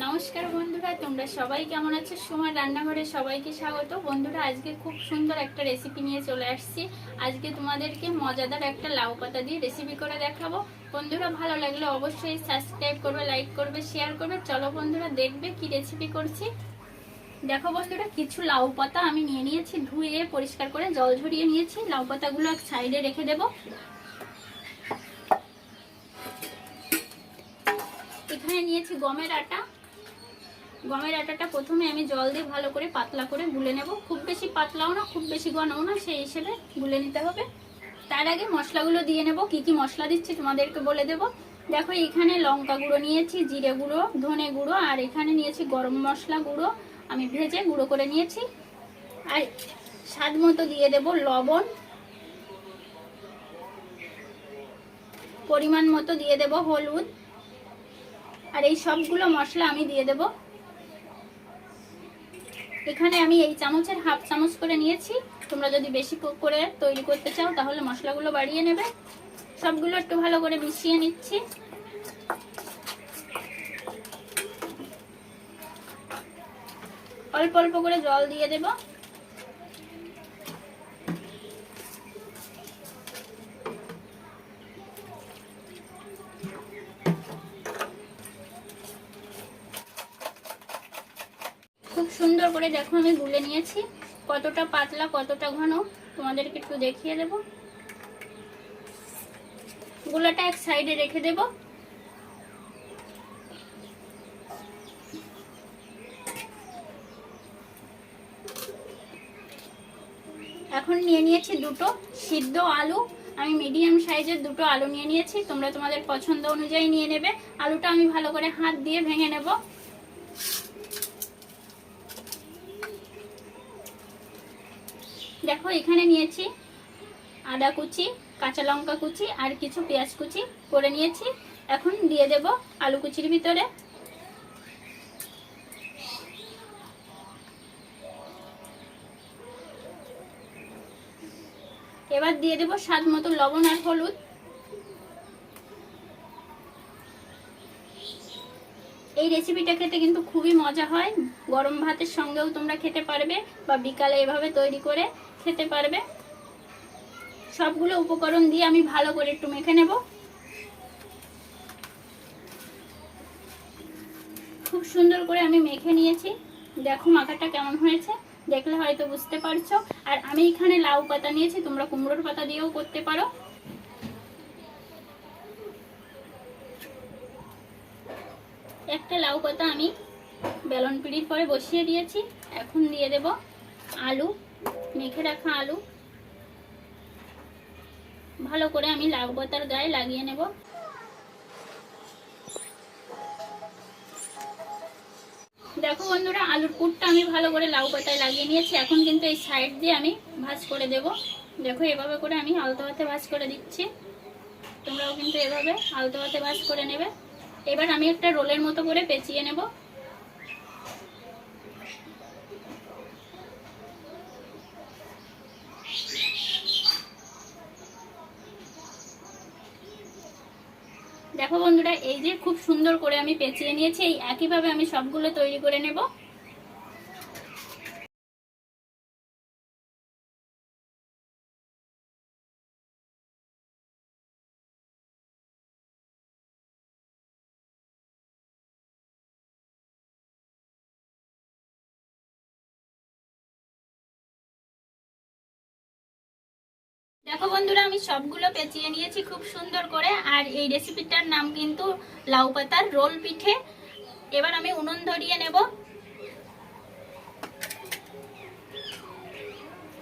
নমস্কার বন্ধুরা, তোমরা সবাই কেমন আছো? সুমার রান্নাঘরে সবাইকে স্বাগত। বন্ধুরা, আজকে খুব সুন্দর একটা রেসিপি নিয়ে চলে আসছি। আজকে তোমাদেরকে মজাদার একটা লাউ পাতা দিয়ে রেসিপি করে দেখাবো। বন্ধুরা, ভালো লাগলে অবশ্যই সাবস্ক্রাইব করবে, লাইক করবে, শেয়ার করবে। চলো বন্ধুরা, দেখবে কি রেসিপি করছি। দেখো বন্ধুরা, কিছু লাউ পাতা আমি নিয়ে নিয়েছি, ধুয়ে পরিষ্কার করে জল ঝরিয়ে নিয়েছি। লাউ পাতাগুলো এক সাইডে রেখে দেবো। এখানে নিয়েছি গমের আটা। গমের আটাটা প্রথমে আমি জল দিয়ে ভালো করে পাতলা করে গুলে নেব। খুব বেশি পাতলাও না, খুব বেশি ঘনও না, সেই হিসেবে গুলে নিতে হবে। তার আগে মশলাগুলো দিয়ে নেব। কি কি মশলা দিচ্ছি তোমাদেরকে বলে দেব। দেখো, এখানে লঙ্কা গুঁড়ো নিয়েছি, জিরে গুঁড়ো, ধনে গুঁড়ো, আর এখানে নিয়েছি গরম মশলা গুঁড়ো, আমি ভেজে গুঁড়ো করে নিয়েছি। আর স্বাদ মতো দিয়ে দেব লবণ, পরিমাণ মতো দিয়ে দেব হলুদ। আর এই সবগুলো মশলা আমি দিয়ে দেব। এখানে আমি এই চামচের হাফ চামচ করে নিয়েছি। তোমরা যদি বেশি করে তৈরি করতে চাও তাহলে মশলাগুলো বাড়িয়ে নেবে। সবগুলো একটু ভালো করে মিশিয়ে নিচ্ছি। অল্প অল্প করে জল দিয়ে দেব। খুব সুন্দর করে দেখো আমি গুলে নিয়েছি। কতটা পাতলা কতটা ঘন তোমাদেরকে একটু দেখিয়ে দেব। গোলাটা এক সাইডে রেখে দেব। এখন নিয়ে নিয়েছি দুটো সিদ্ধ আলু। আমি মিডিয়াম সাইজের দুটো আলু নিয়ে নিয়েছি। তোমরা তোমাদের পছন্দ অনুযায়ী নিয়ে নেবে। আলুটা আমি ভালো করে হাত দিয়ে ভেঙে নেব। দেখো, এখানে নিয়েছি আদা কুচি, কাঁচা লঙ্কা কুচি আর কিছু পেঁয়াজ কুচি করে নিয়েছি। এখন দিয়ে দেব আলু কুচির ভিতরে। এবার দিয়ে দেব স্বাদ মতো লবণ আর হলুদ। এই রেসিপিটা খেতে কিন্তু খুবই মজা হয়। গরম ভাতের সঙ্গেও তোমরা খেতে পারবে বা বিকালে এভাবে তৈরি করে খেতে পারবে। সবগুলো উপকরণ দিয়ে আমি ভালো করে একটু মেখে নেব। খুব সুন্দর করে আমি মেখে নিয়েছি। দেখো মাখাটা কেমন হয়েছে, দেখলে হয়তো বুঝতে পারছো। আর আমি এখানে লাউ পাতা নিয়েছি, তোমরা কুমড়োর পাতা দিয়েও করতে পারো। একটা লাউ পাতা আমি বেলন পিড়ির পরে বসিয়ে দিয়েছি। এখন দিয়ে দেব আলু, মেখে রাখা আলু। ভালো করে আমি লাউ পাতার গায়ে লাগিয়ে নেব। দেখো বন্ধুরা, আলুর পুরটা আমি ভালো করে লাউ পাতায় লাগিয়ে নিয়েছি। এখন কিন্তু এই সাইড দিয়ে আমি ভাঁজ করে দেব। দেখো, এভাবে করে আমি আলতো হাতে ভাঁজ করে দিচ্ছি। তোমরাও কিন্তু এভাবে আলতো হাতে ভাঁজ করে নেবে। এবার আমি একটা রোলের মতো করে পেঁচিয়ে নেব। দেখো বন্ধুরা, এই যে খুব সুন্দর করে আমি পেঁচিয়ে নিয়েছি। এই একইভাবে আমি সবগুলো তৈরি করে নেব। দেখো বন্ধুরা, আমি সবগুলো পেঁচিয়ে নিয়েছি খুব সুন্দর করে। আর এই রেসিপিটার নাম কিন্তু লাউ পাতার রোল পিঠে। এবার আমি উনুন ধরিয়ে নেব।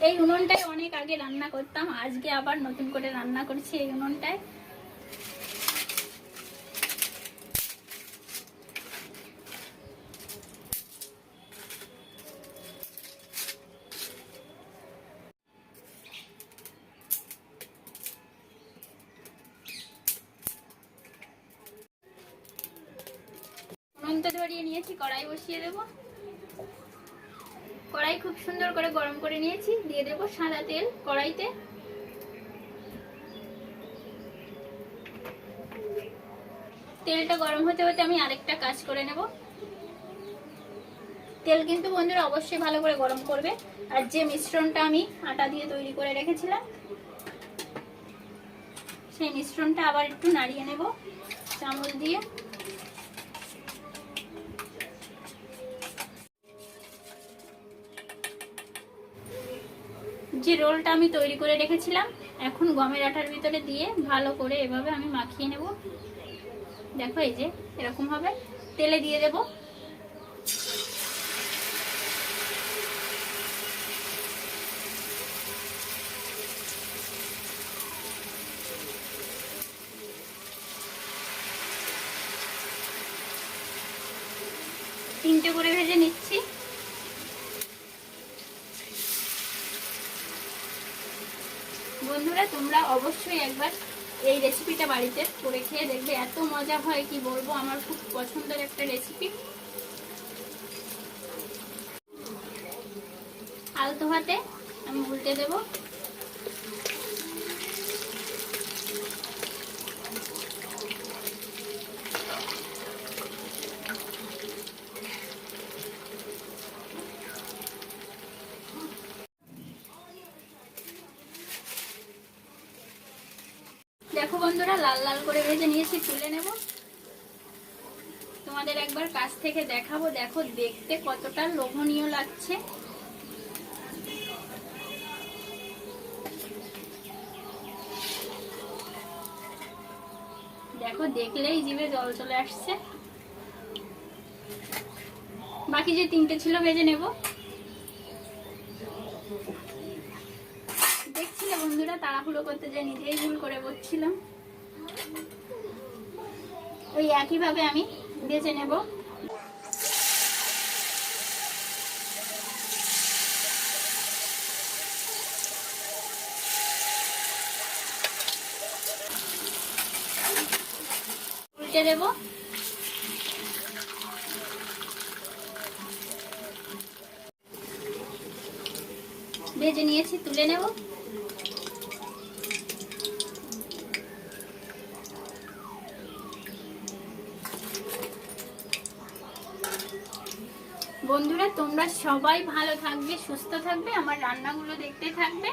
এই উনুনটায় অনেক আগে রান্না করতাম, আজকে আবার নতুন করে রান্না করছি এই উনুনটায়। উনুনটা ধরিয়ে নিয়েছি, কড়াই বসিয়ে দেব। কড়াই খুব সুন্দর করে গরম করে নিয়েছি। দিয়ে দেব সাদা তেল কড়াইতে। তেলটা গরম হতে হতে আমি আরেকটা কাজ করে নেব। তেল কিন্তু বন্ধুরা অবশ্যই ভালো করে গরম করবে। আর যে মিশ্রণটা আমি আটা দিয়ে তৈরি করে রেখেছিলাম সেই মিশ্রণটা আবার একটু নাড়িয়ে নেব চামচ দিয়ে। যে রোলটা আমি তৈরি করে রেখেছিলাম এখন গমের আটার ভিতরে দিয়ে ভালো করে এভাবে আমি মাখিয়ে নেব। দেখো এই যে এরকম হবে। তেলে দিয়ে দেব। তিনটে করে ভেজে নিচ্ছি। বন্ধুরা তোমরা অবশ্যই একবার এই রেসিপিটা বাড়িতে করে খেয়ে দেখবে, এত মজা হয় কি বলবো। আমার খুব পছন্দের একটা রেসিপি। আলতো হাতে আমি উল্টে দেব। দেখো বন্ধুরা লাল লাল করে ভেজে নিয়েছি, তুলে নেব। তোমাদের একবার কাছ থেকে দেখাবো। দেখো দেখতে কতটা লোভনীয় লাগছে। দেখো দেখলেই জিভে জল চলে আসছে। বাকি যে তিনটে ছিল ভেজে নেব। দেখছিলে বন্ধুরা তাড়াহুড়ো করতে যে নিজেই ভুল করে বসছিলাম। ওই একইভাবে আমি ভেজে নেব। উল্টে দেব। ভেজে নিয়েছি, তুলে নেব। বন্ধুরা তোমরা সবাই ভালো থাকবে, সুস্থ থাকবে, আমার রান্নাগুলো দেখতে থাকবে।